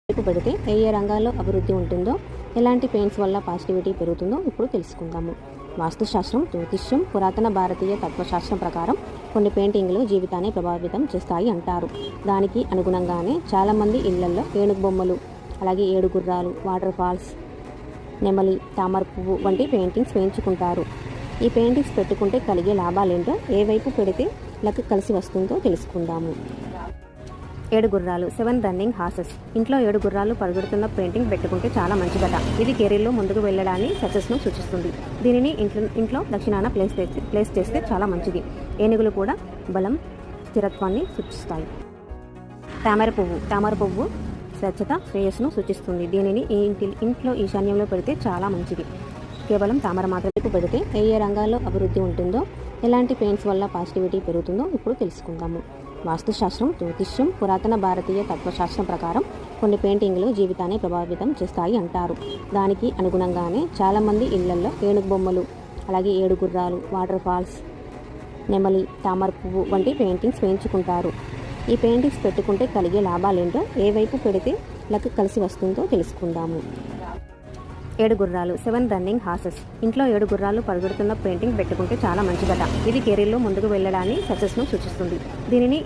వైపు పెడితే ఏ ఏ రంగాల్లో అభివృద్ధి ఉంటుందో, ఎలాంటి పెయింట్స్ వల్ల పాజిటివిటీ పెరుగుతుందో ఇప్పుడు తెలుసుకుందాము. వాస్తుశాస్త్రం, జ్యోతిష్యం, పురాతన భారతీయ తత్వశాస్త్రం ప్రకారం కొన్ని పెయింటింగ్లు జీవితాన్ని ప్రభావితం చేస్తాయి అంటారు. దానికి అనుగుణంగానే చాలామంది ఇళ్లల్లో ఏనుగు బొమ్మలు, అలాగే 7 గుర్రాలు, వాటర్ ఫాల్స్, నెమలి, తామర పువ్వు వంటి పెయింటింగ్స్ వేయించుకుంటారు. ఈ పెయింటింగ్స్ పెట్టుకుంటే కలిగే లాభాలేంటో, ఏ వైపు పెడితే లక్ కలిసి వస్తుందో తెలుసుకుందాము. 7 గుర్రాలు, 7 రన్నింగ్ హార్సెస్. ఇంట్లో 7 గుర్రాలు పరిగెడుతున్న పెయింటింగ్ పెట్టుకుంటే చాలా మంచిదట. ఇది కెరీర్లో ముందుకు వెళ్ళడాన్ని, సక్సెస్ను సూచిస్తుంది. దీనిని ఇంట్లో దక్షిణాన ప్లేస్ చేస్తే చాలా మంచిది. ఏనుగులు కూడా బలం, స్థిరత్వాన్ని సూచిస్తాయి. తామర పువ్వు స్వచ్ఛత, శ్రేయస్సును సూచిస్తుంది. దీనిని ఇంట్లో ఈశాన్యంలో పెడితే చాలా మంచిది. కేవలం తామర మాత్రమే పెడితే ఏ ఏ రంగాల్లో అభివృద్ధి ఉంటుందో, ఎలాంటి పెయింట్స్ వల్ల పాజిటివిటీ పెరుగుతుందో ఇప్పుడు తెలుసుకుందాము. వాస్తుశాస్త్రం, జ్యోతిష్యం, పురాతన భారతీయ తత్వశాస్త్రం ప్రకారం కొన్ని పెయింటింగ్లు జీవితాన్ని ప్రభావితం చేస్తాయి అంటారు. దానికి అనుగుణంగానే చాలామంది ఇళ్లల్లో ఏనుగు బొమ్మలు, అలాగే 7 గుర్రాలు, వాటర్ ఫాల్స్, నెమలి, తామర పువ్వు వంటి పెయింటింగ్స్ వేయించుకుంటారు. ఈ పెయింటింగ్స్ పెట్టుకుంటే కలిగే లాభాలేంటో, ఏ వైపు పెడితే లక్ కలిసి వస్తుందో తెలుసుకుందాము. 7 గుర్రాలు, 7 రన్నింగ్ హార్సెస్. ఇంట్లో 7 గుర్రాలు పరిగెడుతున్న పెయింటింగ్ పెట్టుకుంటే చాలా మంచిదట. ఇది కెరీర్లో ముందుకు వెళ్ళడాన్ని, సక్సెస్ను సూచిస్తుంది. దీనిని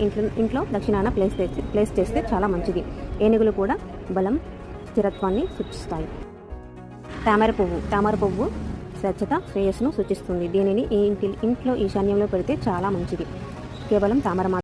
ఇంట్లో దక్షిణాన ప్లేస్ చేస్తే చాలా మంచిది. ఏనుగులు కూడా బలం, స్థిరత్వాన్ని సూచిస్తాయి. తామర పువ్వు స్వచ్ఛత, శ్రేయస్సును సూచిస్తుంది. దీనిని ఇంట్లో ఈశాన్యంలో పెడితే చాలా మంచిది. కేవలం తామర